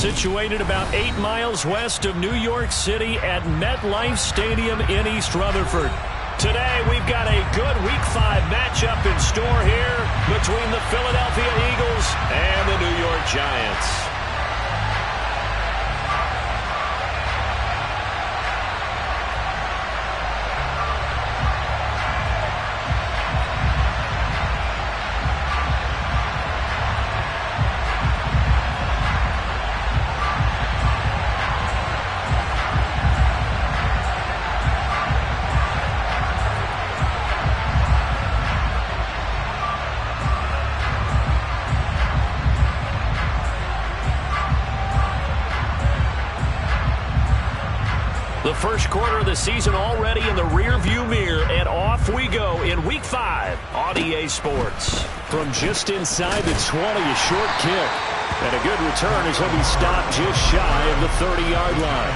situated about 8 miles west of New York City at MetLife Stadium in East Rutherford. Today, we've got a good Week 5 matchup in store here between the Philadelphia Eagles and the New York Giants. The first quarter of the season already in the rearview mirror, and off we go in Week 5 on EA Sports. From just inside the 20, a short kick. And a good return as he'll be stopped just shy of the 30-yard line.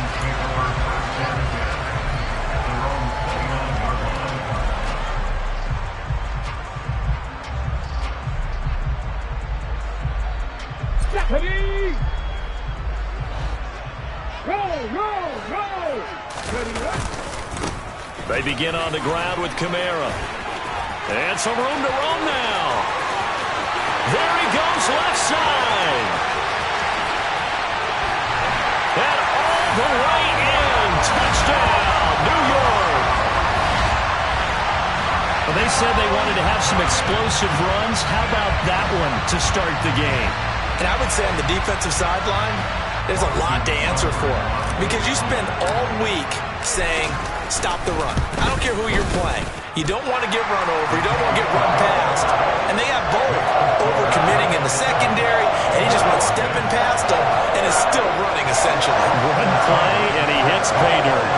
They begin on the ground with Kamara. And some room to roam now. There he goes, left side. And all the way in. Touchdown, New York. Well, they said they wanted to have some explosive runs. How about that one to start the game? And I would say on the defensive sideline, there's a lot to answer for. Because you spend all week saying, stop the run. I don't care who you're playing. You don't want to get run over. You don't want to get run past. And they have both over-committing in the secondary, and he just went stepping past them and is still running, essentially. One play, and he hits pay dirt.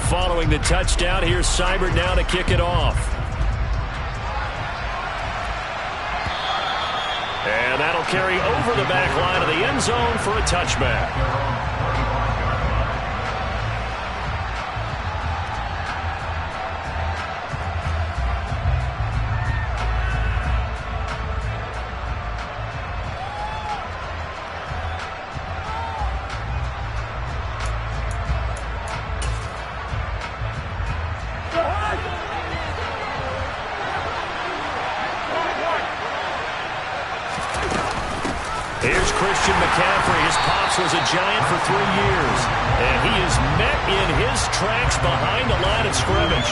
Following the touchdown, here's Seibert now to kick it off. And that'll carry over the back line of the end zone for a touchback. Here's Christian McCaffrey. His pops was a Giant for 3 years. And he is met in his tracks behind the line of scrimmage.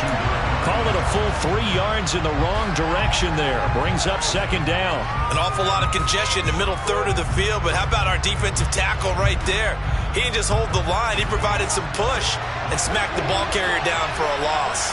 Call it a full 3 yards in the wrong direction there. Brings up second down. An awful lot of congestion in the middle third of the field, but how about our defensive tackle right there? He didn't just hold the line. He provided some push and smacked the ball carrier down for a loss.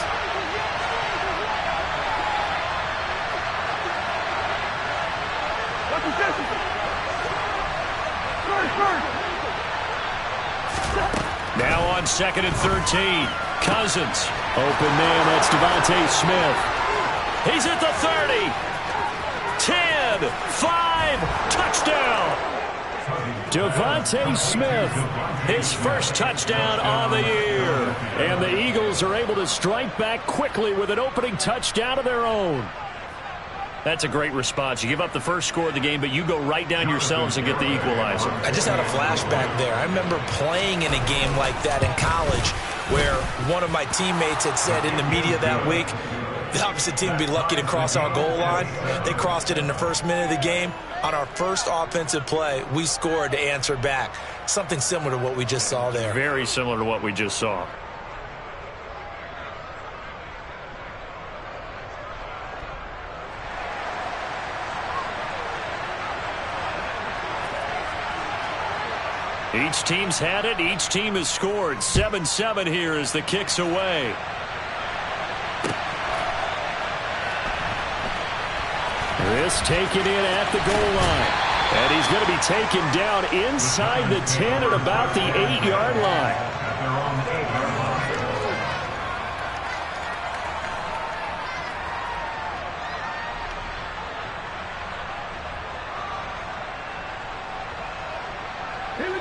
Now on 2nd and 13. Cousins. Open man, that's Devontae Smith. He's at the 30. 10, 5, touchdown. Devontae Smith, his first touchdown on the year. And the Eagles are able to strike back quickly with an opening touchdown of their own. That's a great response. You give up the first score of the game, but you go right down yourselves and get the equalizer. I just had a flashback there. I remember playing in a game like that in college where one of my teammates had said in the media that week, the opposite team would be lucky to cross our goal line. They crossed it in the first minute of the game. On our first offensive play, we scored to answer back. Something similar to what we just saw there. Very similar to what we just saw. Each team's had it. Each team has scored. 7-7 here as the kick's away. This taken in at the goal line. And he's going to be taken down inside the 10 at about the 8-yard line.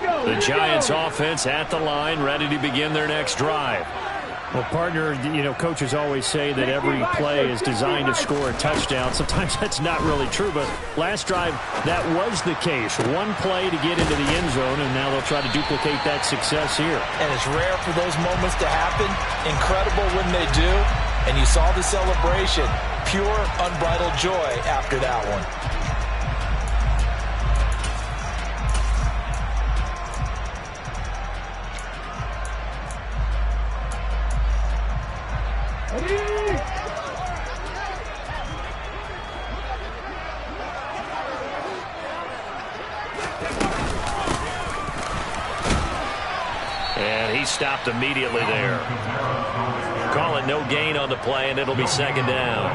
The Giants offense at the line, ready to begin their next drive. Well, partner, coaches always say that every play is designed to score a touchdown. Sometimes that's not really true, but last drive, that was the case. One play to get into the end zone, and now they'll try to duplicate that success here. And it's rare for those moments to happen. Incredible when they do. And you saw the celebration. Pure, unbridled joy after that one. And he stopped immediately there. Call it no gain on the play, and it'll be second down.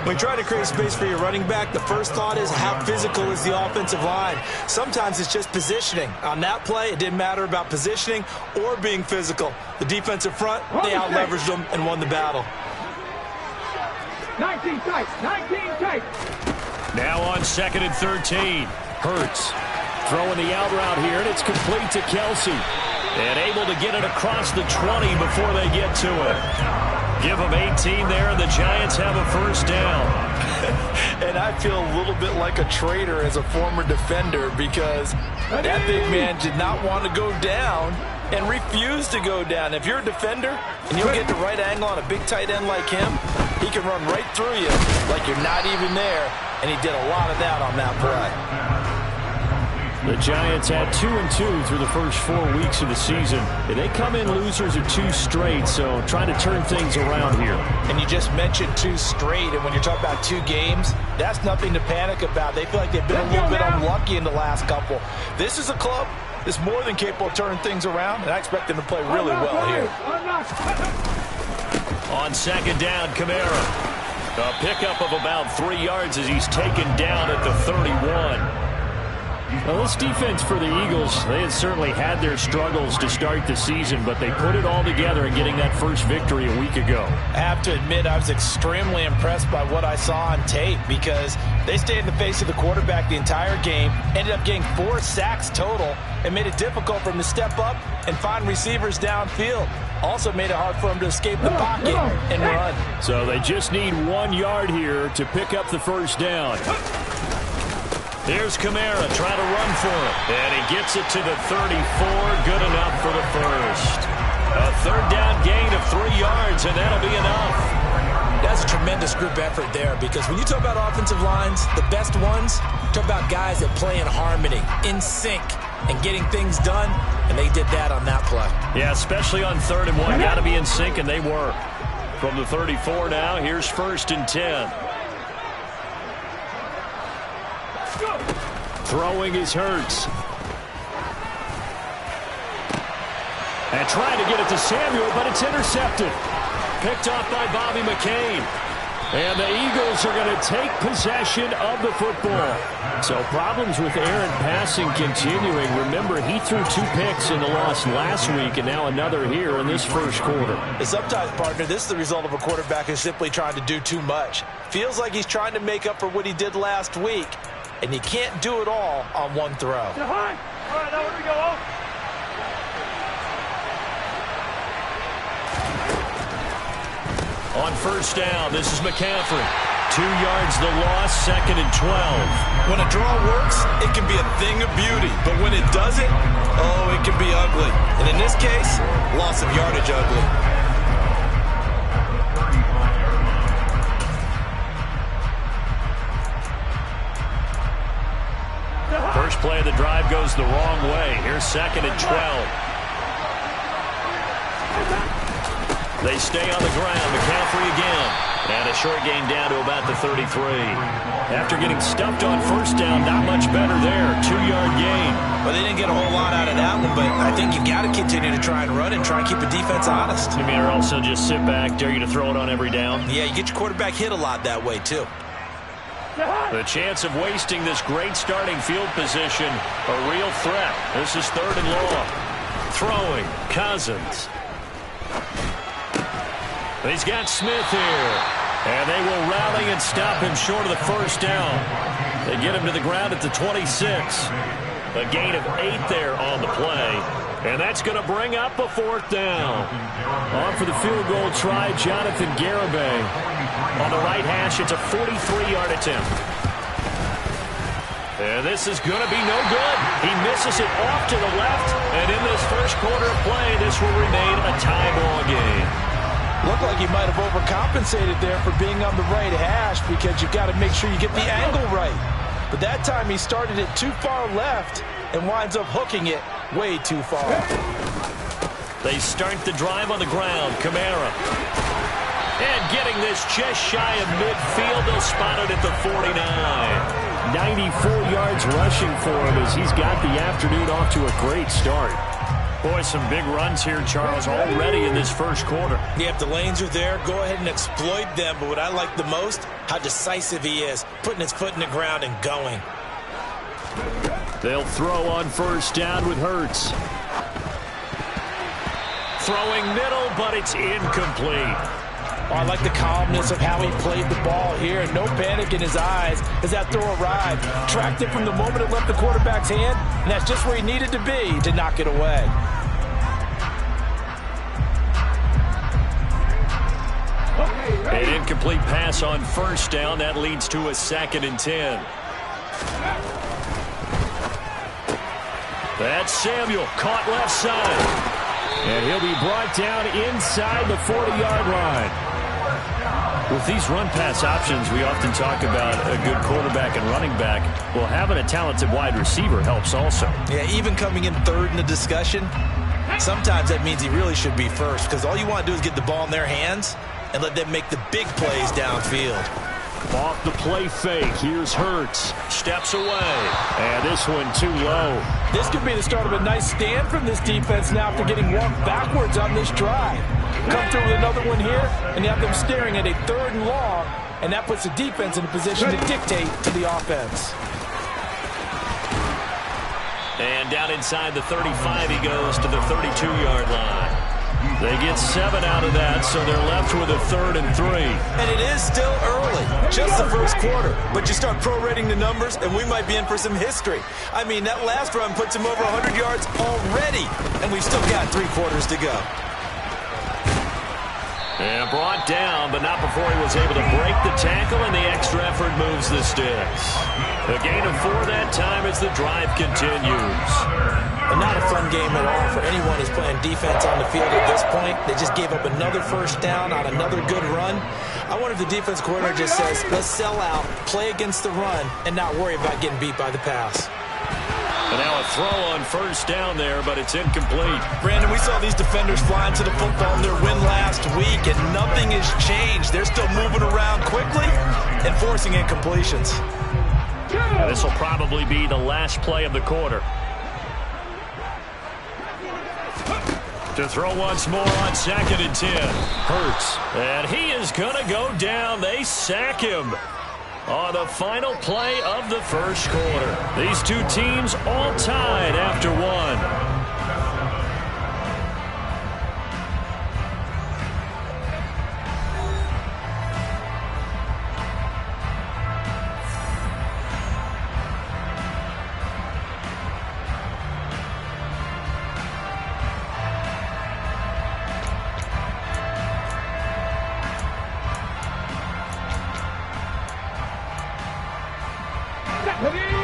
When you try to create space for your running back, the first thought is how physical is the offensive line. Sometimes it's just positioning. On that play, it didn't matter about positioning or being physical. The defensive front, they out-leveraged them and won the battle. 19 tight, 19 tight. Now on 2nd and 13. Hurts throwing the out route here, and it's complete to Kelsey. And able to get it across the 20 before they get to it. Give them 18 there, and the Giants have a first down. And I feel a little bit like a traitor as a former defender because that big man did not want to go down and refused to go down. If you're a defender and you'll get the right angle on a big tight end like him, he can run right through you like you're not even there, and he did a lot of that on that play. The Giants had 2-2 through the first 4 weeks of the season. They come in losers of 2 straight, so trying to turn things around here. And you just mentioned 2 straight, and when you're talking about 2 games, that's nothing to panic about. They feel like they've been a little bit unlucky in the last couple. This is a club that's more than capable of turning things around, and I expect them to play really well here. On 2nd down, Kamara. A pickup of about 3 yards as he's taken down at the 31. Well, this defense for the Eagles, they had certainly had their struggles to start the season, but they put it all together in getting that first victory a week ago. I have to admit, I was extremely impressed by what I saw on tape because they stayed in the face of the quarterback the entire game, ended up getting 4 sacks total, and made it difficult for him to step up and find receivers downfield. Also made it hard for him to escape the pocket and run. So they just need 1 yard here to pick up the first down. Here's Kamara trying to run for it. And he gets it to the 34. Good enough for the first. A 3rd down gain of 3 yards, and that'll be enough. That's a tremendous group effort there because when you talk about offensive lines, the best ones, talk about guys that play in harmony, in sync, and getting things done, and they did that on that play. Yeah, especially on 3rd and 1. Got to be in sync, and they were. From the 34 now, here's 1st and 10. Throwing is Hurts. And trying to get it to Samuel, but it's intercepted. Picked off by Bobby McCain. And the Eagles are going to take possession of the football. So problems with errant passing continuing. Remember, he threw 2 picks in the loss last week, and now another here in this first quarter. Sometimes, partner, this is the result of a quarterback who's simply trying to do too much. Feels like he's trying to make up for what he did last week. And you can't do it all on 1 throw. All right, now where do we go? On 1st down, this is McCaffrey. 2 yards the loss, 2nd and 12. When a draw works, it can be a thing of beauty. But when it doesn't, oh, it can be ugly. And in this case, loss of yardage ugly. First play of the drive goes the wrong way. Here's 2nd and 12. They stay on the ground. McCaffrey again. And a short gain down to about the 33. After getting stuffed on 1st down, not much better there. 2-yard gain. Well, they didn't get a whole lot out of that one, but I think you've got to continue to try and run and try and keep the defense honest. You mean or also just sit back, dare you to throw it on every down? Yeah, you get your quarterback hit a lot that way, too. The chance of wasting this great starting field position, a real threat. This is 3rd and long. Throwing, Cousins. He's got Smith here. And they will rally and stop him short of the first down. They get him to the ground at the 26. A gain of 8 there on the play. And that's going to bring up a 4th down. On for the field goal try, Jonathan Garibay. On the right hash, it's a 43-yard attempt. And this is going to be no good. He misses it off to the left. And in this first quarter of play, this will remain a tie ball game. Looked like he might have overcompensated there for being on the right hash because you've got to make sure you get the angle right. But that time he started it too far left and winds up hooking it way too far. They start the drive on the ground. Kamara. And getting this just shy of midfield. They'll spot it at the 49. 94 yards rushing for him as he's got the afternoon off to a great start. Boy, some big runs here, Charles, already in this first quarter. Yeah, if the lanes are there, go ahead and exploit them. But what I like the most, how decisive he is, putting his foot in the ground and going. They'll throw on first down with Hurts. Throwing middle, but it's incomplete. Oh, I like the calmness of how he played the ball here, and no panic in his eyes as that throw arrived. Tracked it from the moment it left the quarterback's hand, and that's just where he needed to be to knock it away. An incomplete pass on first down. That leads to a 2nd and 10. That's Samuel, caught left side. And he'll be brought down inside the 40-yard line. With these run-pass options, we often talk about a good quarterback and running back. Well, having a talented wide receiver helps also. Yeah, even coming in third in the discussion, sometimes that means he really should be first because all you want to do is get the ball in their hands and let them make the big plays downfield. Off the play fake, here's Hurts. Steps away. And this one too low. This could be the start of a nice stand from this defense now after getting walked backwards on this drive. Come through with another one here, and you have them staring at a 3rd and long, and that puts the defense in a position to dictate to the offense. And down inside the 35, he goes to the 32-yard line. They get 7 out of that, so they're left with a 3rd and 3. And it is still early, just the first quarter. But you start prorating the numbers, and we might be in for some history. I mean, that last run puts him over 100 yards already, and we've still got 3 quarters to go. And brought down, but not before he was able to break the tackle, and the extra effort moves the sticks. A gain of 4 that time as the drive continues. And not a fun game at all for anyone who's playing defense on the field at this point. They just gave up another first down on another good run. I wonder if the defense coordinator just says, let's sell out, play against the run, and not worry about getting beat by the pass. And now a throw on first down there, but it's incomplete. Brandon, we saw these defenders flying to the football in their win last week, and nothing has changed. They're still moving around quickly and forcing incompletions. This will probably be the last play of the quarter. To throw once more on 2nd and 10. Hurts. And he is going to go down. They sack him on the final play of the first quarter. These two teams all tied after 1.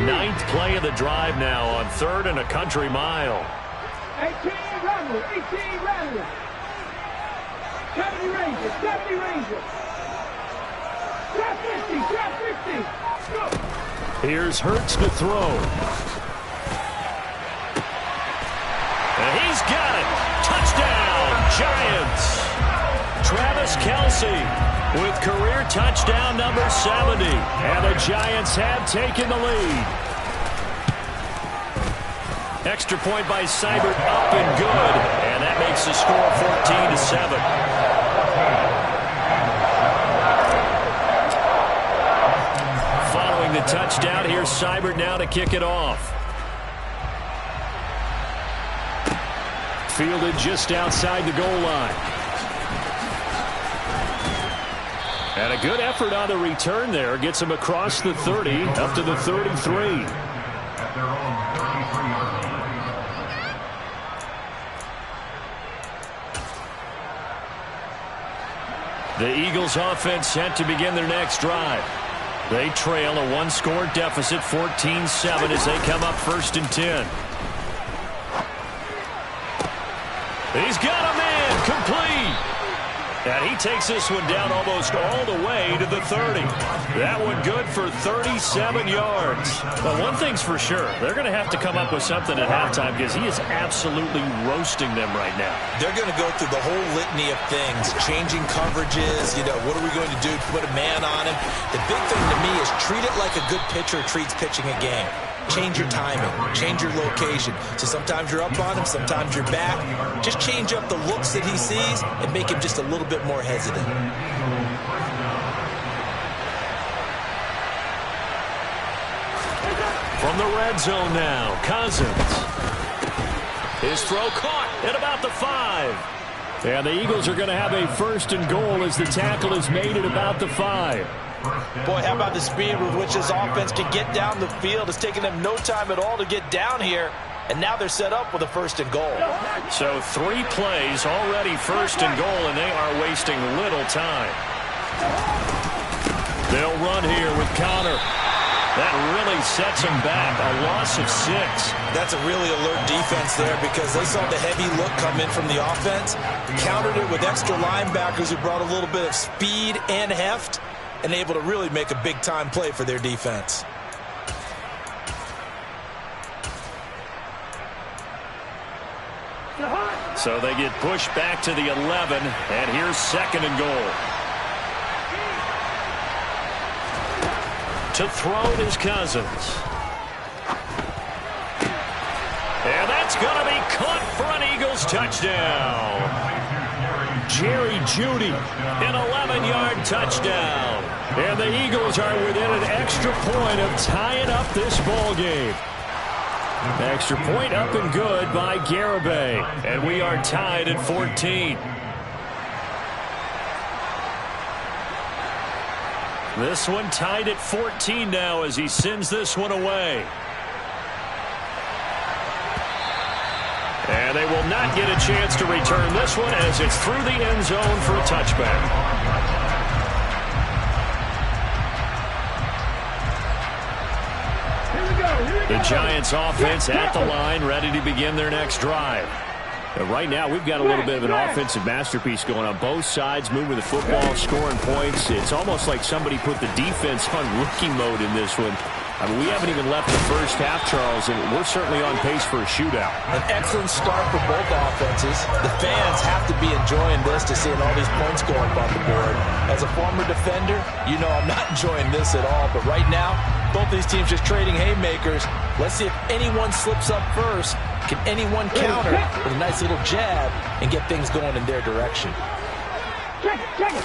Ninth play of the drive now on 3rd and a country mile. 18 Randall, 18 Randall. 70 Rangers, 70 Rangers. Trap 50, trap 50. Go. Here's Hurts to throw. And he's got it. Touchdown, Giants. Travis Kelce with career touchdown number 70. And the Giants have taken the lead. Extra point by Seibert, up and good. And that makes the score 14-7. Following the touchdown, here's Seibert now to kick it off. Fielded just outside the goal line. And a good effort on the return there. Gets him across the 30, up to the 33. The Eagles offense set to begin their next drive. They trail a one-score deficit, 14-7, as they come up 1st and 10. He's got a man, complete. And he takes this one down almost all the way to the 30. That one good for 37 yards. Well, one thing's for sure. They're going to have to come up with something at halftime because he is absolutely roasting them right now. They're going to go through the whole litany of things, changing coverages, what are we going to do to put a man on him? The big thing to me is treat it like a good pitcher treats pitching a game. Change your timing, change your location. So sometimes you're up on him, sometimes you're back. Just change up the looks that he sees and make him just a little bit more hesitant. From the red zone now, Cousins. His throw caught at about the 5. And the Eagles are going to have a 1st and goal as the tackle is made at about the 5. Boy, how about the speed with which this offense can get down the field? It's taken them no time at all to get down here, and now they're set up with a 1st and goal. So 3 plays already 1st and goal, and they are wasting little time. They'll run here with Connor. That really sets them back, a loss of 6. That's a really alert defense there because they saw the heavy look come in from the offense, countered it with extra linebackers who brought a little bit of speed and heft, and able to really make a big-time play for their defense. So they get pushed back to the 11, and here's 2nd and goal. To throw it is Cousins. And that's going to be caught for an Eagles touchdown. Jerry Jeudy, an 11-yard touchdown. And the Eagles are within an extra point of tying up this ball game. Extra point up and good by Garibay. And we are tied at 14. This one tied at 14 now as he sends this one away. And they will not get a chance to return this one as it's through the end zone for a touchback. The Giants offense at the line, ready to begin their next drive. Right now, we've got a little bit of an offensive masterpiece going on both sides, moving the football, scoring points. It's almost like somebody put the defense on rookie mode in this one. I mean, we haven't even left the first half, Charles, and we're certainly on pace for a shootout. An excellent start for both offenses. The fans have to be enjoying this to seeing all these points go up on the board. As a former defender, you know I'm not enjoying this at all, but right now, both these teams just trading haymakers. Let's see if anyone slips up first. Can anyone counter with a nice little jab and get things going in their direction? Check it.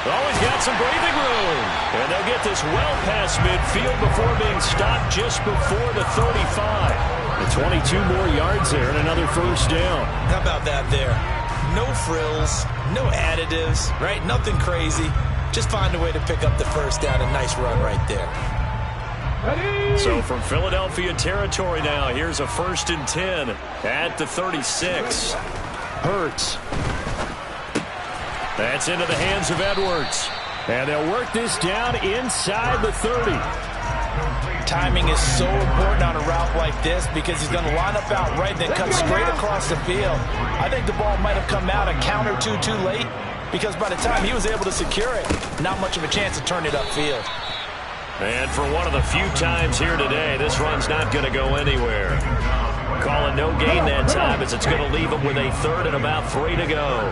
Always got some breathing room. And they'll get this well past midfield before being stopped just before the 35. The 22 more yards there and another first down. How about that there? No frills, no additives, right? Nothing crazy. Just find a way to pick up the first down. A nice run right there. Ready? So from Philadelphia territory now, here's a 1st and 10 at the 36. Hurts. That's into the hands of Edwards. And they'll work this down inside the 30. Timing is so important on a route like this because he's going to line up out right and then cut straight across the field. I think the ball might have come out a count or two too late because by the time he was able to secure it, not much of a chance to turn it upfield. And for one of the few times here today, this run's not going to go anywhere. Calling no gain that time as it's going to leave him with a 3rd and about 3 to go.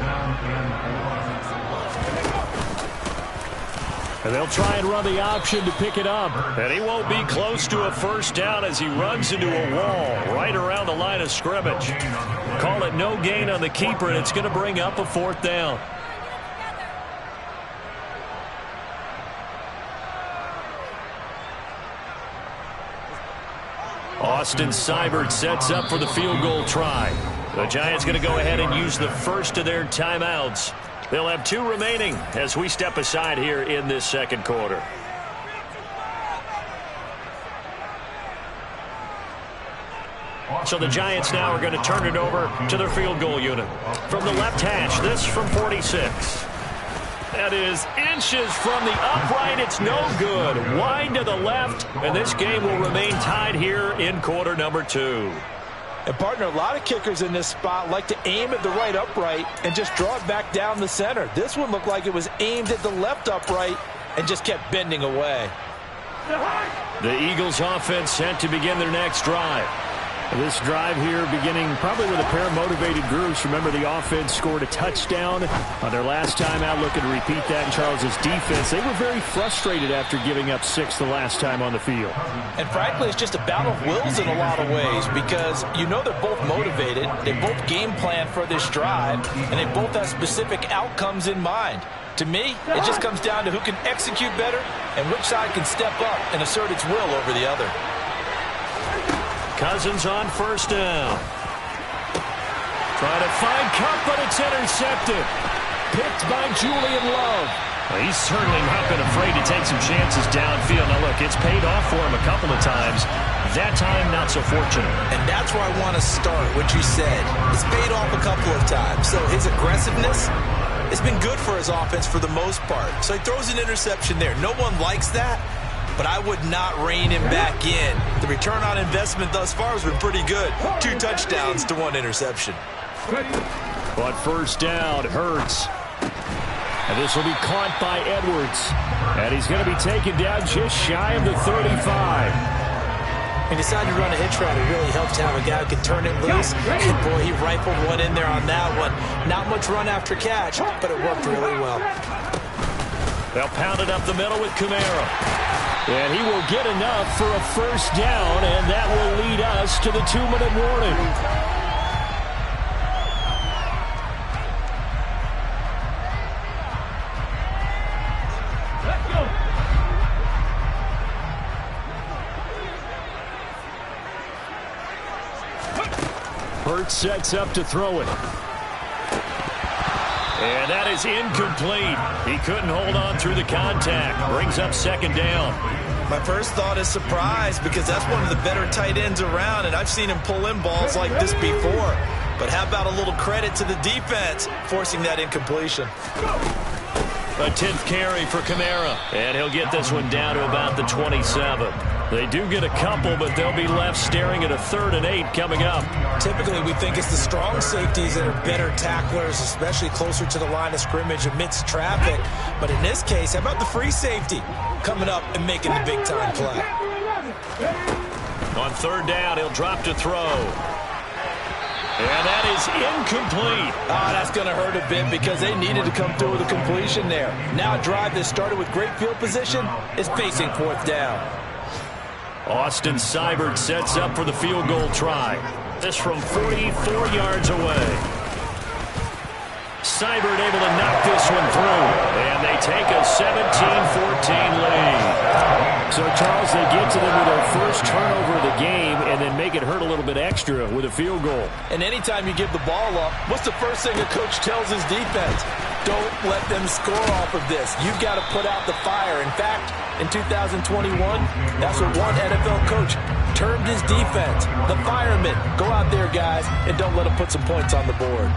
And they'll try and run the option to pick it up. And he won't be close to a first down as he runs into a wall right around the line of scrimmage. Call it no gain on the keeper, and it's going to bring up a 4th down. Austin Seibert sets up for the field goal try. The Giants going to go ahead and use the first of their timeouts They'll have 2 remaining as we step aside here in this second quarter. So the Giants now are going to turn it over to their field goal unit. From the left hash, this from 46. That is inches from the upright. It's no good. Wide to the left, and this game will remain tied here in quarter number 2. And, partner, a lot of kickers in this spot like to aim at the right upright and just draw it back down the center. This one looked like it was aimed at the left upright and just kept bending away. The Eagles offense set to begin their next drive. This drive here beginning probably with a pair of motivated groups. Remember, the offense scored a touchdown on their last time out, looking to repeat that in Charles's defense. They were very frustrated after giving up 6 the last time on the field. And frankly, it's just a battle of wills in a lot of ways because you know they're both motivated. They both game plan for this drive, and they both have specific outcomes in mind. To me, it just comes down to who can execute better and which side can step up and assert its will over the other. Cousins on first down. Trying to find Cup, but it's intercepted. Picked by Julian Love. Well, he's certainly not been afraid to take some chances downfield. Now, look, it's paid off for him a couple of times. That time, not so fortunate. And that's where I want to start, what you said. It's paid off a couple of times. So his aggressiveness, it's been good for his offense for the most part. So he throws an interception there. No one likes that. But I would not rein him back in. The return on investment thus far has been pretty good. 2 touchdowns to 1 interception. But first down, Hurts. And this will be caught by Edwards. And he's going to be taken down just shy of the 35. He decided to run a hitch route. It really helped to have a guy who could turn it loose. And boy, he rifled one in there on that one. Not much run after catch, but it worked really well. They'll pound it up the middle with Kamara. And he will get enough for a first down, and that will lead us to the 2-minute warning. Let's go. Hurts sets up to throw it. And that is incomplete. He couldn't hold on through the contact. Brings up second down. My first thought is surprise because that's one of the better tight ends around, and I've seen him pull in balls like this before. But how about a little credit to the defense forcing that incompletion? A 10th carry for Kamara. And he'll get this one down to about the 27. They do get a couple, but they'll be left staring at a 3rd and 8 coming up. Typically, we think it's the strong safeties that are better tacklers, especially closer to the line of scrimmage amidst traffic. But in this case, how about the free safety coming up and making the big-time play? On 3rd down, he'll drop to throw. And that is incomplete. That's going to hurt a bit because they needed to come through with a completion there. Now a drive that started with great field position is facing 4th down. Austin Seibert sets up for the field goal try. This from 44 yards away. Seibert able to knock this one through. And they take a 17-14 lead. So, Charles, they get to them with their first turnover of the game and then make it hurt a little bit extra with a field goal. And anytime you give the ball up, what's the first thing a coach tells his defense? Don't let them score off of this. You've got to put out the fire. In fact, in 2021, that's what one NFL coach termed his defense. The firemen. Go out there, guys, and don't let them put some points on the board.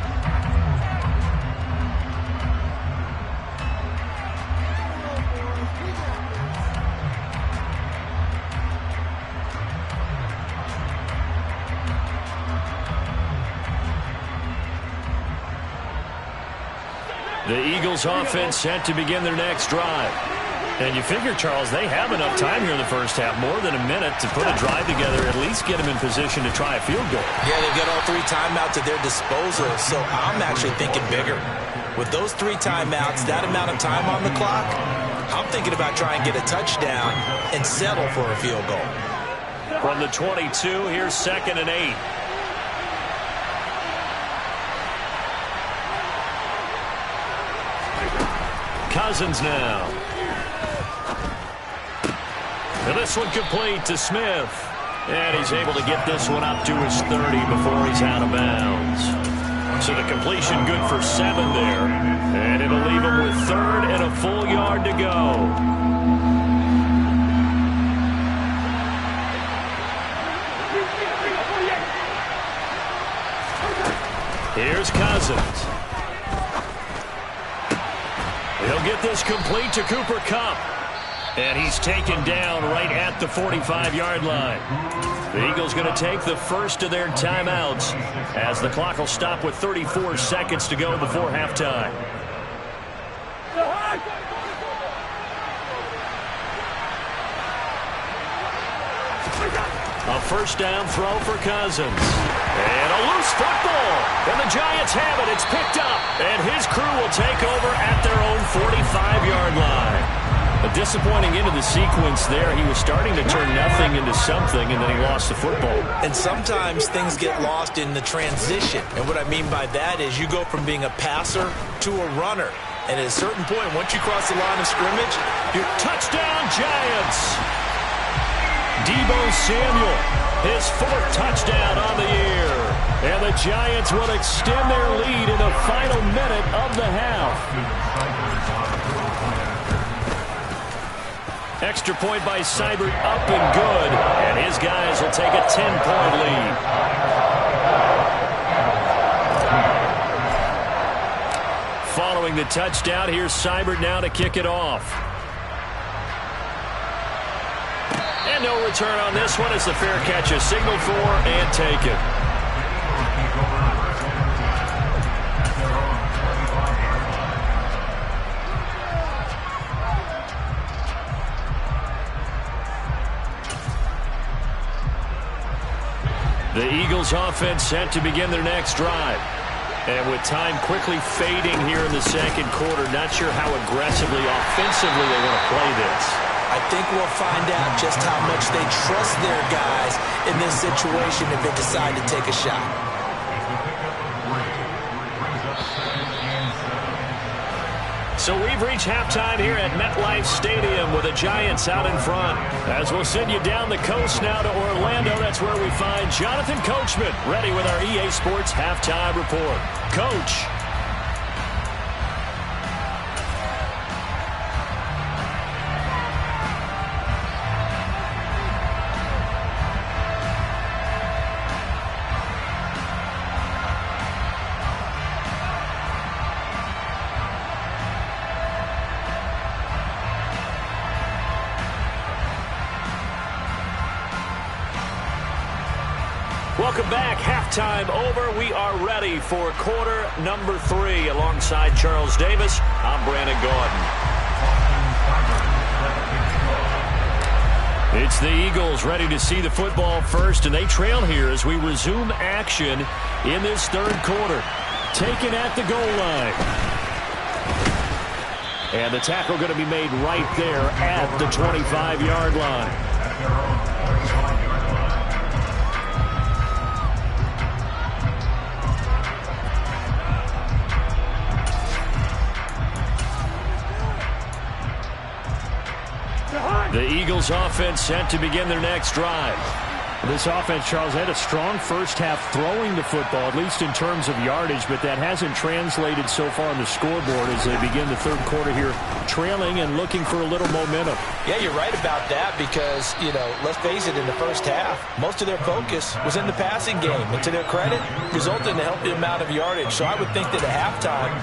The Eagles offense set to begin their next drive. And you figure, Charles, they have enough time here in the first half, more than a minute, to put a drive together, at least get them in position to try a field goal. Yeah, they've got all 3 timeouts at their disposal, so I'm actually thinking bigger. With those 3 timeouts, that amount of time on the clock, I'm thinking about trying to get a touchdown and settle for a field goal. From the 22, here's 2nd and 8. Cousins now. And this one complete to Smith. And he's able to get this one up to his 30 before he's out of bounds. So the completion good for 7 there. And it'll leave him with 3rd and a full yard to go. Here's Cousins. He'll get this complete to Cooper Kupp. And he's taken down right at the 45-yard line. The Eagles going to take the first of their timeouts as the clock will stop with 34 seconds to go before halftime. A first down throw for Cousins. And a loose football. And the Giants have it. It's picked up. And his crew will take over at their own 45-yard line. A disappointing end of the sequence there. He was starting to turn nothing into something, and then he lost the football. And sometimes things get lost in the transition. And what I mean by that is you go from being a passer to a runner. And at a certain point, once you cross the line of scrimmage, you're touchdown Giants. Deebo Samuel, his 4th touchdown on the year. And the Giants will extend their lead in the final minute of the half. Extra point by Seibert up and good. And his guys will take a 10-point lead. Following the touchdown, here's Seibert now to kick it off. And no return on this one as the fair catch is signaled for and taken. The Eagles offense set to begin their next drive. And with time quickly fading here in the second quarter, not sure how aggressively, offensively they want to play this. I think we'll find out just how much they trust their guys in this situation if they decide to take a shot. So we've reached halftime here at MetLife Stadium with the Giants out in front. As we'll send you down the coast now to Orlando, that's where we find Jonathan Coachman ready with our EA Sports Halftime Report. Coach. Welcome back. Halftime over. We are ready for quarter number 3. Alongside Charles Davis, I'm Brandon Gaudin. It's the Eagles ready to see the football first, and they trail here as we resume action in this third quarter. Taken at the goal line. And the tackle going to be made right there at the 25-yard line. The Eagles offense set to begin their next drive. This offense, Charles, had a strong first half throwing the football, at least in terms of yardage, but that hasn't translated so far on the scoreboard as they begin the third quarter here, trailing and looking for a little momentum. Yeah, you're right about that because, let's face it, in the first half, most of their focus was in the passing game. And to their credit, resulted in a healthy amount of yardage. So I would think that at halftime,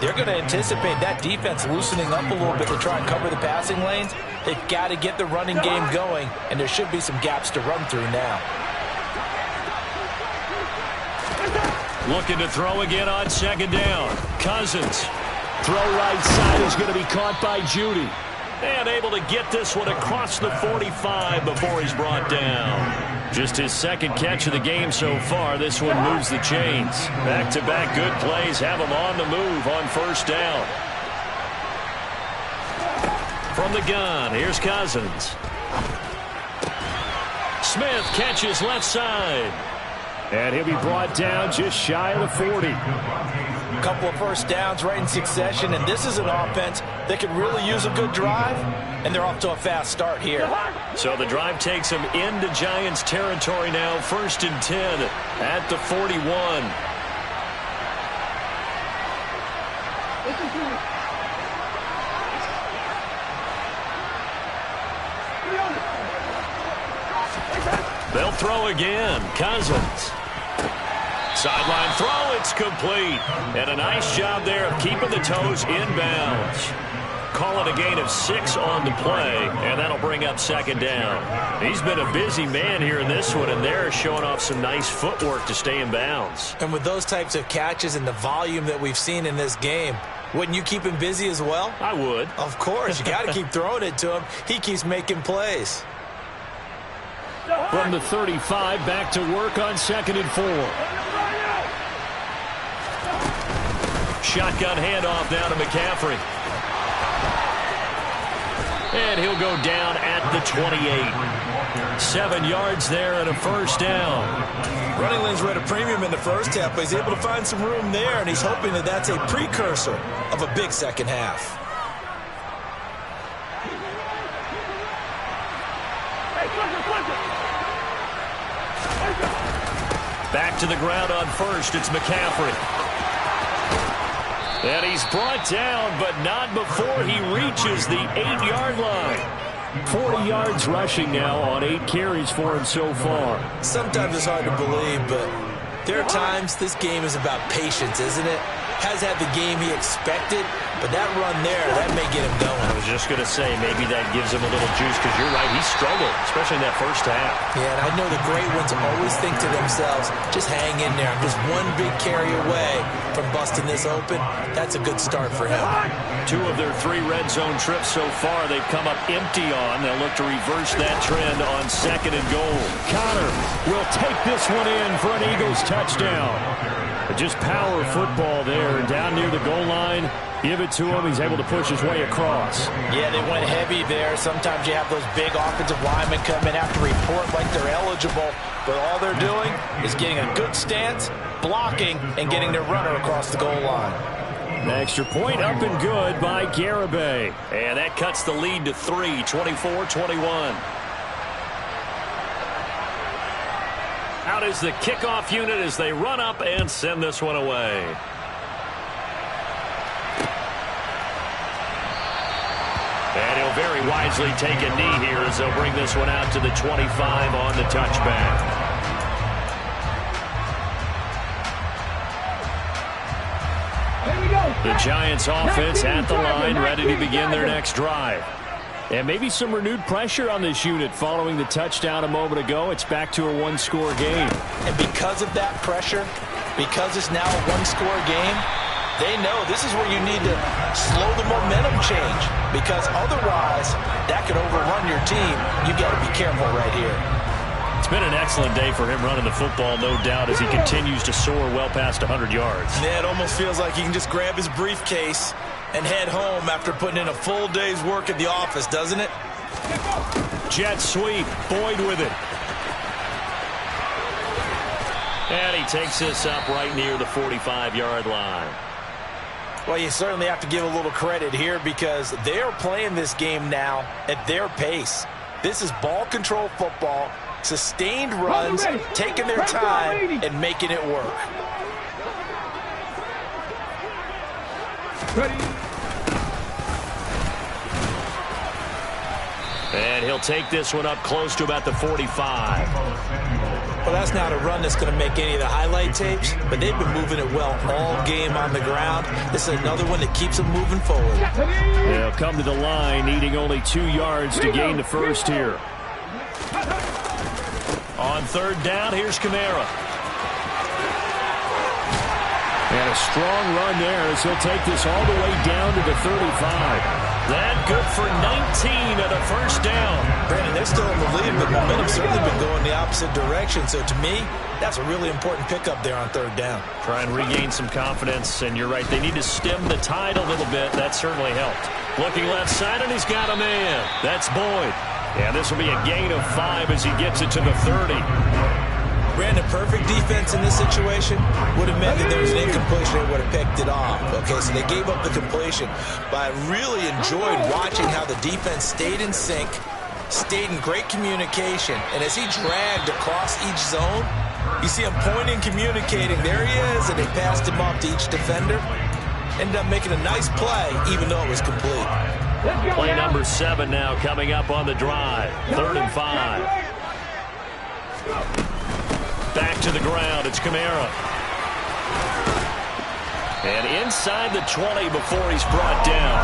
they're going to anticipate that defense loosening up a little bit to try and cover the passing lanes. They've got to get the running game going, and there should be some gaps to run through now. Looking to throw again on second down. Cousins. Throw right side is going to be caught by Judy. And able to get this one across the 45 before he's brought down. Just his second catch of the game so far. This one moves the chains. Back-to-back good plays have him on the move on first down. From the gun, here's Cousins. Smith catches left side. And he'll be brought down just shy of the 40. A couple of first downs right in succession, and this is an offense that could really use a good drive, and they're off to a fast start here. So the drive takes them into Giants territory now, 1st and 10 at the 41. throw again. Cousins. Sideline throw, it's complete. And a nice job there of keeping the toes inbounds. Call it a gain of 6 on the play, and that'll bring up second down. He's been a busy man here in this one, and they're showing off some nice footwork to stay in bounds. And with those types of catches and the volume that we've seen in this game, wouldn't you keep him busy as well? I would. Of course. You got to keep throwing it to him. He keeps making plays. From the 35, back to work on 2nd and 4. Shotgun handoff now to McCaffrey. And he'll go down at the 28. 7 yards there and a first down. Running lanes were at a premium in the first half, but he's able to find some room there, and he's hoping that that's a precursor of a big second half. Back to the ground on first. It's McCaffrey. And he's brought down, but not before he reaches the 8-yard line. 40 yards rushing now on 8 carries for him so far. Sometimes it's hard to believe, but there are times this game is about patience, isn't it? Has had the game he expected, but that run there, that may get him going. I was just going to say, maybe that gives him a little juice, because you're right, he struggled, especially in that first half. Yeah, and I know the great ones always think to themselves, just hang in there. I'm just one big carry away from busting this open. That's a good start for him. 2 of their 3 red zone trips so far, they've come up empty on. They'll look to reverse that trend on 2nd and goal. Connor will take this one in for an Eagles touchdown. Just power football there, down near the goal line. Give it to him. He's able to push his way across. Yeah, they went heavy there. Sometimes you have those big offensive linemen come in, have to report like they're eligible, but all they're doing is getting a good stance, blocking, and getting their runner across the goal line. An extra point up and good by Garibay. And that cuts the lead to 3, 24-21. Out is the kickoff unit as they run up and send this one away. And he'll very wisely take a knee here as they'll bring this one out to the 25 on the touchback. The Giants offense at the line, ready to begin their next drive. And maybe some renewed pressure on this unit following the touchdown a moment ago. It's back to a 1-score game. And because of that pressure, because it's now a 1-score game, they know this is where you need to slow the momentum change, because otherwise that could overrun your team. You got to be careful right here. It's been an excellent day for him running the football, no doubt, as he continues to soar well past 100 yards. Yeah, it almost feels like he can just grab his briefcase and head home after putting in a full day's work at the office, doesn't it? Jet sweep, Boyd with it. And he takes this up right near the 45-yard line. Well, you certainly have to give a little credit here, because they're playing this game now at their pace. This is ball control football, sustained runs, taking their time and making it work. Ready. And he'll take this one up close to about the 45. Well, that's not a run that's going to make any of the highlight tapes, but they've been moving it well all game on the ground. This is another one that keeps them moving forward. They'll come to the line, needing only 2 yards to gain the first here. On 3rd down, here's Kamara. And a strong run there as he'll take this all the way down to the 35. That good for 19 and a first down. Brandon, they're still in the lead, but momentum's certainly been going the opposite direction. So to me, that's a really important pickup there on 3rd down. Try and regain some confidence, and you're right, they need to stem the tide a little bit. That certainly helped. Looking left side, and he's got a man. That's Boyd. And this will be a gain of 5 as he gets it to the 30. Brandon, perfect defense in this situation would have meant that there was an incompletion. They would have picked it off. Okay, so they gave up the completion. But I really enjoyed watching how the defense stayed in sync, stayed in great communication. And as he dragged across each zone, you see him pointing, communicating. There he is, and they passed him off to each defender. Ended up making a nice play, even though it was complete. Play number 7 now coming up on the drive. 3rd and 5. Back to the ground. It's Kamara. And inside the 20 before he's brought down.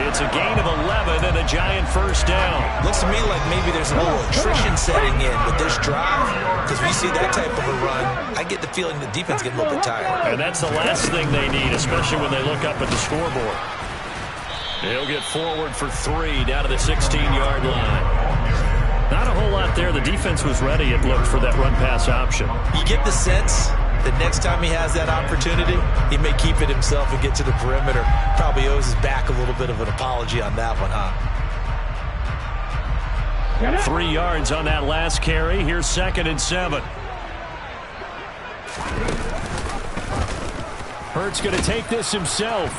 It's a gain of 11 and a Giant first down. Looks to me like maybe there's a little attrition setting in with this drive. Because when you see that type of a run, I get the feeling the defense getting a little bit tired. And that's the last thing they need, especially when they look up at the scoreboard. He'll get forward for 3 down to the 16-yard line. Not a whole lot there. The defense was ready, it looked, for that run-pass option. You get the sense that next time he has that opportunity, he may keep it himself and get to the perimeter. Probably owes his back a little bit of an apology on that one, huh? 3 yards on that last carry. Here's 2nd and 7. Hurts going to take this himself.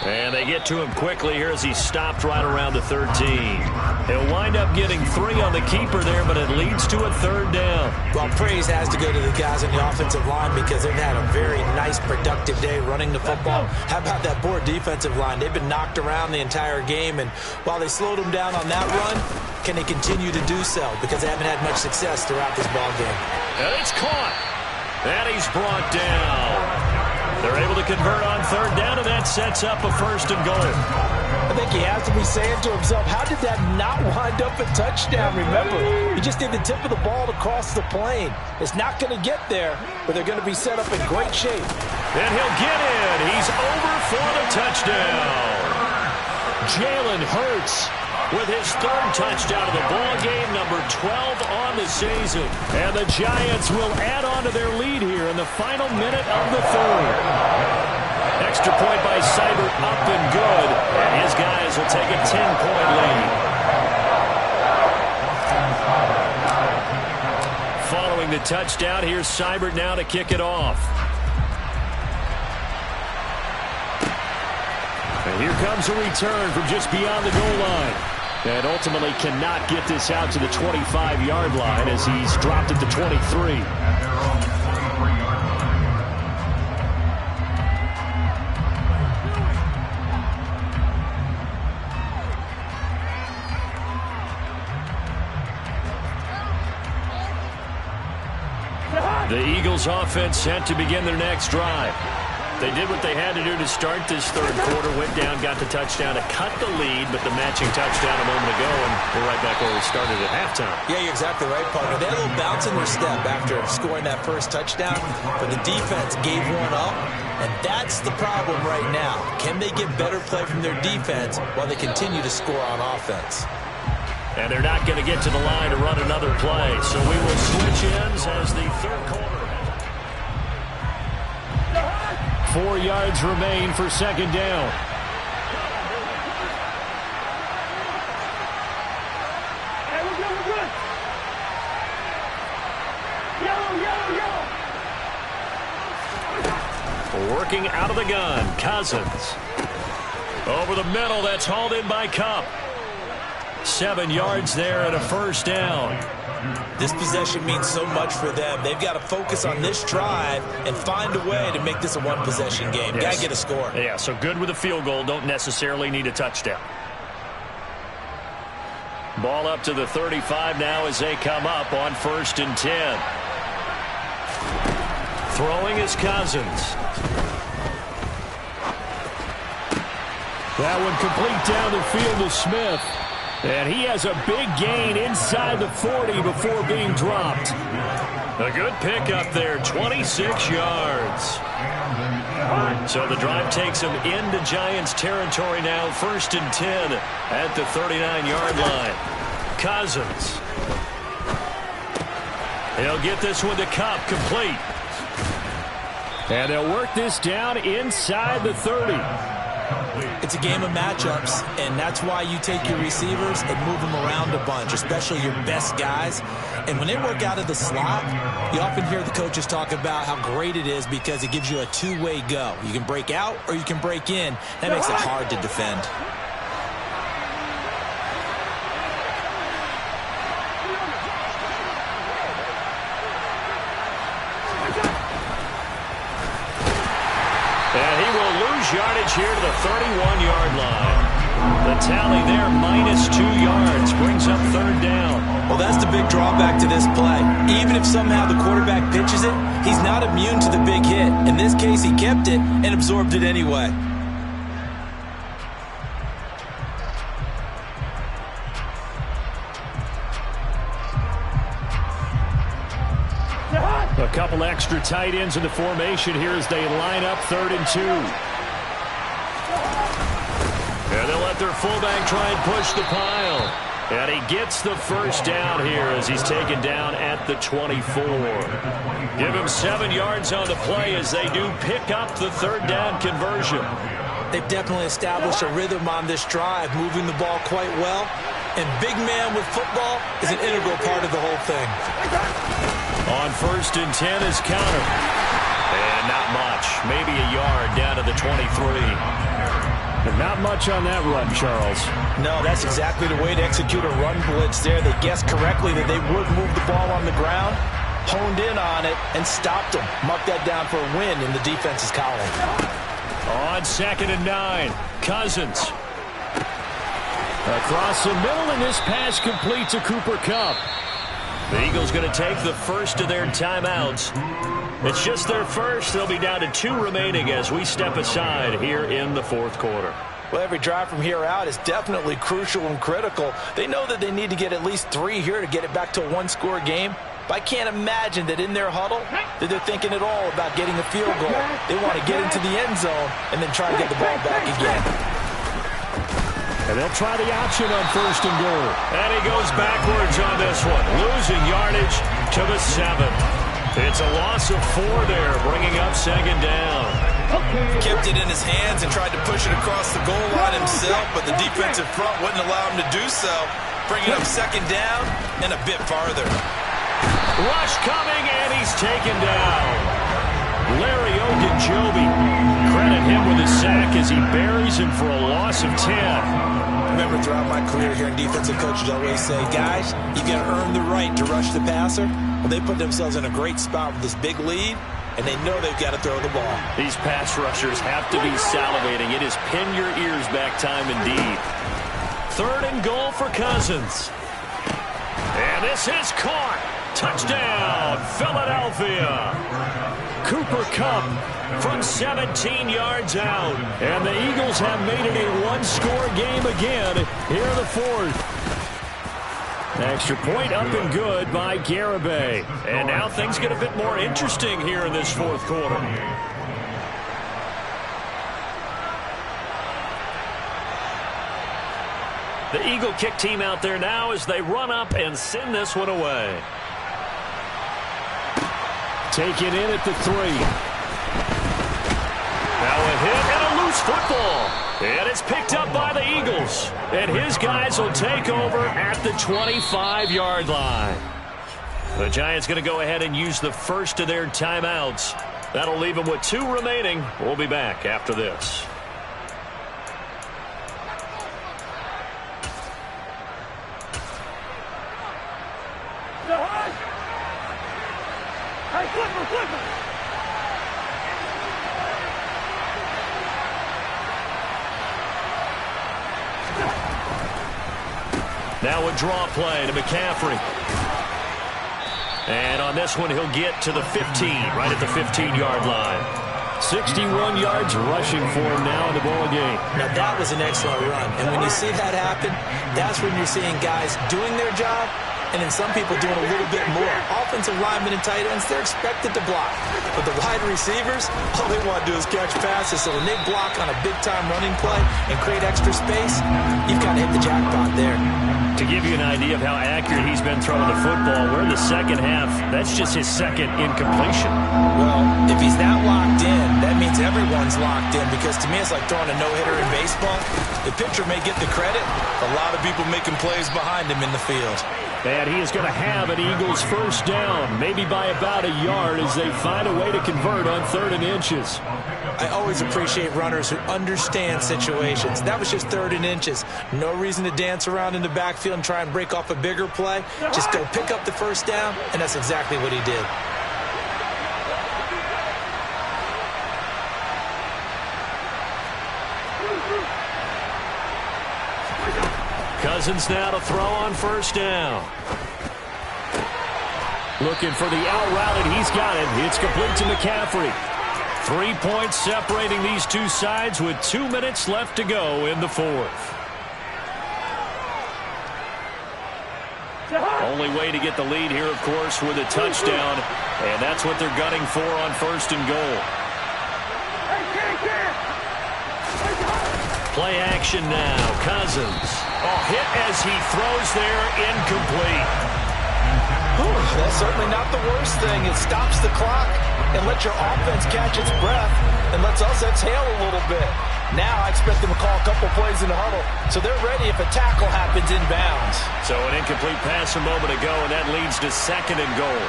And they get to him quickly here as he stopped right around the 13. He'll wind up getting 3 on the keeper there, but it leads to a 3rd down. Well, praise has to go to the guys on the offensive line because they've had a very nice, productive day running the football. How about that poor defensive line? They've been knocked around the entire game, and while they slowed them down on that run, can they continue to do so? Because they haven't had much success throughout this ball game. And it's caught. And he's brought down. They're able to convert on 3rd down, and that sets up a 1st and goal. I think he has to be saying to himself, how did that not wind up a touchdown? Remember, you just need the tip of the ball to cross the plane. It's not going to get there, but they're going to be set up in great shape. And he'll get in. He's over for the touchdown. Jalen Hurts with his 3rd touchdown of the ball game, number 12 on the season. And the Giants will add on to their lead here in the final minute of the 3rd. Extra point by Seibert, up and good. And his guys will take a 10-point lead. Following the touchdown, here's Seibert now to kick it off. And here comes a return from just beyond the goal line. And ultimately cannot get this out to the 25-yard line as he's dropped at the 23. The Eagles offense set to begin their next drive. They did what they had to do to start this 3rd quarter. Went down, got the touchdown to cut the lead, but the matching touchdown a moment ago, and we're right back where we started at halftime. Yeah, you're exactly right, partner. They had a little bounce in their step after scoring that 1st touchdown, but the defense gave one up, and that's the problem right now. Can they get better play from their defense while they continue to score on offense? And they're not going to get to the line to run another play, so we will switch ends as the 3rd quarter. 4 yards remain for 2nd down. Hey, we're good. Yellow. Working out of the gun, Cousins. Over the middle, that's hauled in by Kupp. 7 yards there and a 1st down. This possession means so much for them. They've got to focus on this drive and find a way to make this a 1-possession game. Yes. Got to get a score. Yeah, so good with a field goal. Don't necessarily need a touchdown. Ball up to the 35 now as they come up on 1st and 10. Throwing is Cousins. That one complete down the field to Smith. And he has a big gain inside the 40 before being dropped. A good pickup there, 26 yards. So the drive takes him into Giants territory now, 1st and 10 at the 39-yard line. Cousins. He'll get this one to Kupp, complete. And they'll work this down inside the 30. It's a game of matchups, and that's why you take your receivers and move them around a bunch, especially your best guys. And when they work out of the slot, you often hear the coaches talk about how great it is because it gives you a two-way go. You can break out or you can break in. That makes it hard to defend. And he will lose yardage here to the 31-yard line. The tally there, -2 yards, brings up third down. Well, that's the big drawback to this play. Even if somehow the quarterback pitches it, he's not immune to the big hit. In this case, he kept it and absorbed it anyway. A couple extra tight ends in the formation here as they line up 3rd and 2. And they'll let their fullback try and push the pile. And he gets the first down here as he's taken down at the 24. Give him 7 yards on the play as they do pick up the 3rd down conversion. They've definitely established a rhythm on this drive, moving the ball quite well. And big man with football is an integral part of the whole thing. On 1st and 10 is counter. And not much. Maybe a yard down to the 23. And not much on that run, Charles. No, that's exactly the way to execute a run blitz there. They guessed correctly that they would move the ball on the ground, honed in on it, and stopped them. Mark that down for a win in the defense's column. On 2nd and 9, Cousins. Across the middle, and this pass complete to Cooper Kupp. The Eagles going to take the first of their timeouts. It's just their first. They'll be down to 2 remaining as we step aside here in the 4th quarter. Well, every drive from here out is definitely crucial and critical. They know that they need to get at least 3 here to get it back to a 1-score game. But I can't imagine that in their huddle that they're thinking at all about getting a field goal. They want to get into the end zone and then try to get the ball back again. And they'll try the option on 1st and goal. And he goes backwards on this one, losing yardage to the 7. It's a loss of 4 there, bringing up 2nd down. Kept it in his hands and tried to push it across the goal line himself, but the defensive front wouldn't allow him to do so, bringing up 2nd down and a bit farther. Rush coming, and he's taken down. Larry Ogunjobi. Credit him with a sack as he buries him for a loss of 10. Remember, throughout my career here in defensive coaches always say, guys, you got to earn the right to rush the passer. Well, they put themselves in a great spot with this big lead, and they know they've got to throw the ball. These pass rushers have to be salivating. It is pin your ears back time indeed. 3rd and goal for Cousins. And this is caught. Touchdown, Philadelphia. Cooper Kupp from 17 yards out. And the Eagles have made it a 1-score game again here in the 4th. Extra point up and good by Garibay. And now things get a bit more interesting here in this 4th quarter. The Eagle kick team out there now as they run up and send this one away. Taken in at the 3. Now a hit and a loose football. And it's picked up by the Eagles. And his guys will take over at the 25-yard line. The Giants going to go ahead and use the first of their timeouts. That'll leave them with 2 remaining. We'll be back after this. Now a draw play to McCaffrey. And on this one, he'll get to the 15, right at the 15-yard line. 61 yards rushing for him now in the ball game. Now, that was an excellent run. And when you see that happen, that's when you're seeing guys doing their job and then some people doing a little bit more. Offensive linemen and tight ends, they're expected to block. But the wide receivers, all they want to do is catch passes. So when they block on a big-time running play and create extra space, you've kind of hit the jackpot there. To give you an idea of how accurate he's been throwing the football, we're in the second half. That's just his 2nd incompletion. Well, if he's that locked in, that means everyone's locked in, because to me it's like throwing a no-hitter in baseball. The pitcher may get the credit, a lot of people making plays behind him in the field. And he is going to have an Eagles first down, maybe by about a yard as they find a way to convert on 3rd and inches. I always appreciate runners who understand situations. That was just 3rd and inches. No reason to dance around in the backfield and try and break off a bigger play. Just go pick up the first down, and that's exactly what he did. Cousins now to throw on first down. Looking for the out route, and he's got it. It's complete to McCaffrey. 3 points separating these two sides with 2 minutes left to go in the fourth. Only way to get the lead here, of course, with a touchdown, and that's what they're gunning for on first and goal. Play action now. Cousins. Oh, hit as he throws there, incomplete. That's certainly not the worst thing. It stops the clock and lets your offense catch its breath and lets us exhale a little bit. Now I expect them to call a couple plays in the huddle, so they're ready if a tackle happens inbounds. So an incomplete pass a moment ago, and that leads to second and goal.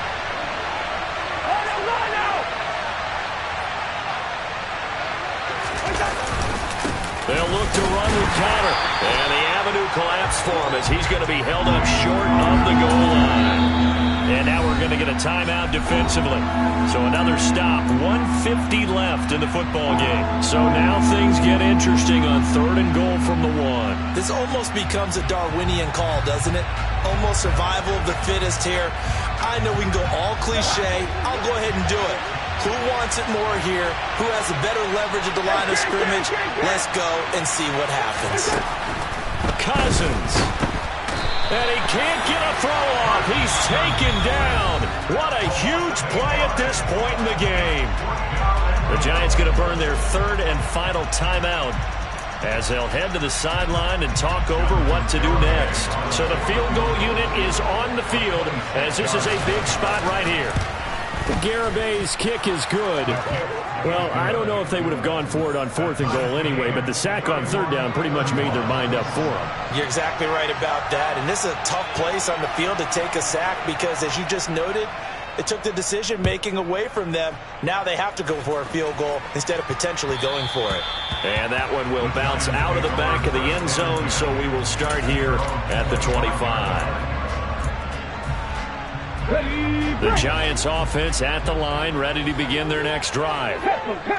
They'll look to run with Connor. And the avenue collapsed for him as he's going to be held up short of the goal line. And now we're going to get a timeout defensively. So another stop. 1:50 left in the football game. So now things get interesting on third and goal from the one. This almost becomes a Darwinian call, doesn't it? Almost survival of the fittest here. I know we can go all cliche. I'll go ahead and do it. Who wants it more here? Who has a better leverage at the line of scrimmage? Let's go and see what happens. Cousins. And he can't get a throw off. He's taken down. What a huge play at this point in the game. The Giants going to burn their third and final timeout as they'll head to the sideline and talk over what to do next. So the field goal unit is on the field as this is a big spot right here. Garabay's kick is good. Well, I don't know if they would have gone for it on fourth and goal anyway, but the sack on third down pretty much made their mind up for them. You're exactly right about that. And this is a tough place on the field to take a sack because, as you just noted, it took the decision-making away from them. Now they have to go for a field goal instead of potentially going for it. And that one will bounce out of the back of the end zone, so we will start here at the 25. The Giants offense at the line, ready to begin their next drive.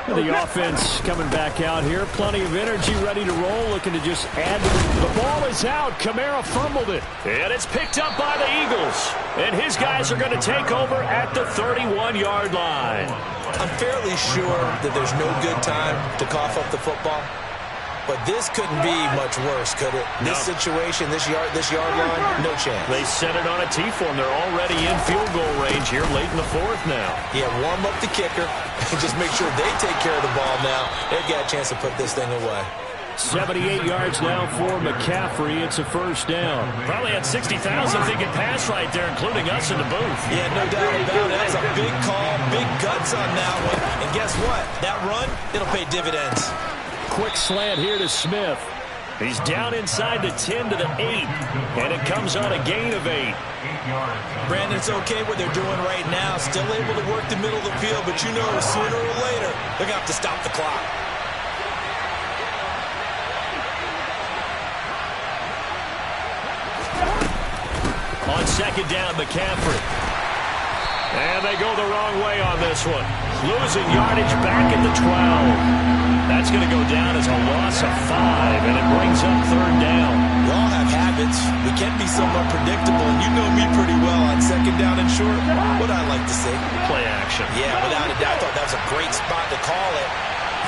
The offense coming back out here. Plenty of energy, ready to roll, looking to just add. The ball is out. Kamara fumbled it. And it's picked up by the Eagles. And his guys are going to take over at the 31-yard line. I'm fairly sure that there's no good time to cough up the football. But this couldn't be much worse, could it? No. This situation, this yard line, no chance. They set it on a T-form. They're already in field goal range here late in the fourth now. Yeah, warm up the kicker and just make sure they take care of the ball now. They've got a chance to put this thing away. 78 yards now for McCaffrey. It's a first down. Probably had 60,000 thinking pass right there, including us in the booth. Yeah, no doubt about it. That's a big call, big guts on that one. And guess what? That run, it'll pay dividends. Quick slant here to Smith. He's down inside the 10 to the 8, and it comes on a gain of 8. Brandon, it's okay what they're doing right now. Still able to work the middle of the field, but you know sooner or later they're going to have to stop the clock. On second down, McCaffrey. And they go the wrong way on this one. Losing yardage back at the 12. That's going to go down as a loss of 5, and it brings up third down. We all have habits. We can be somewhat predictable, and you know me pretty well on second down and short. What I like to say? Play action. Yeah, without a doubt, I thought that was a great spot to call it.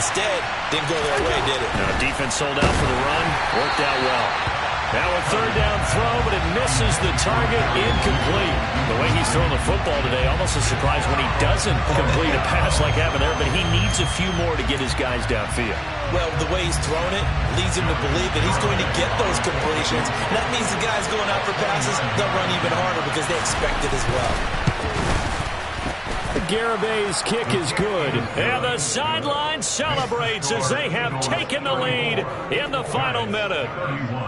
Instead, didn't go their way, did it? No, defense sold out for the run. Worked out well. Now a third down throw, but it misses the target, incomplete. The way he's throwing the football today, almost a surprise when he doesn't complete a pass like happened there, but he needs a few more to get his guys downfield. Well, the way he's thrown it leads him to believe that he's going to get those completions. And that means the guys going out for passes, they'll run even harder because they expect it as well. Garabay's kick is good. And the sideline celebrates as they have taken the lead in the final minute.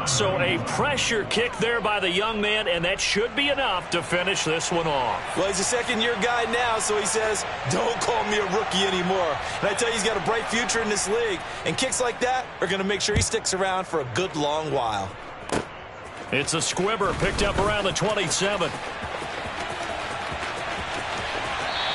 So a pressure kick there by the young man, and that should be enough to finish this one off. Well, he's a second-year guy now, so he says, don't call me a rookie anymore. And I tell you, he's got a bright future in this league. And kicks like that are going to make sure he sticks around for a good long while. It's a squibber picked up around the 27.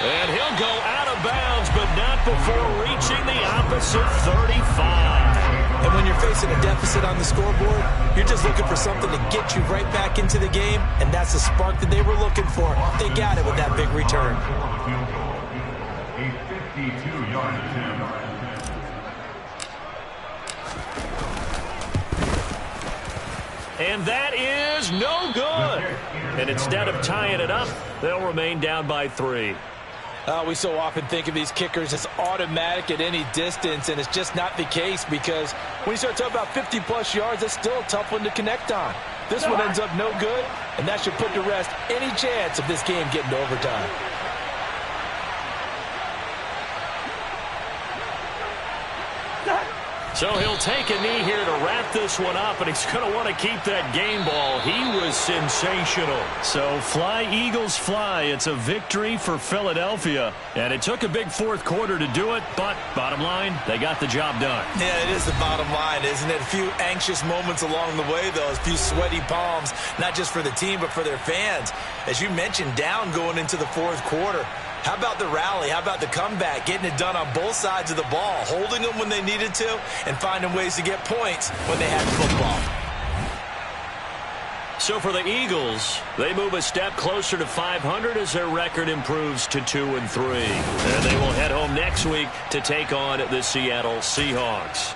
And he'll go out of bounds, but not before reaching the opposite 35. And when you're facing a deficit on the scoreboard, you're just looking for something to get you right back into the game, and that's the spark that they were looking for. They got it with that big return. A 52-yard attempt. And that is no good. And instead of tying it up, they'll remain down by 3. We so often think of these kickers as automatic at any distance, and it's just not the case because when you start talking about 50-plus yards, that's still a tough one to connect on. This one ends up no good, and that should put to rest any chance of this game getting to overtime. So he'll take a knee here to wrap this one up, and he's going to want to keep that game ball. He was sensational. So fly, Eagles, fly. It's a victory for Philadelphia. And it took a big fourth quarter to do it, but bottom line, they got the job done. Yeah, it is the bottom line, isn't it? A few anxious moments along the way, though. A few sweaty palms, not just for the team, but for their fans. As you mentioned, down going into the fourth quarter. How about the rally? How about the comeback? Getting it done on both sides of the ball, holding them when they needed to, and finding ways to get points when they had football. So for the Eagles, they move a step closer to 500 as their record improves to 2-3. And they will head home next week to take on the Seattle Seahawks.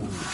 Field goal.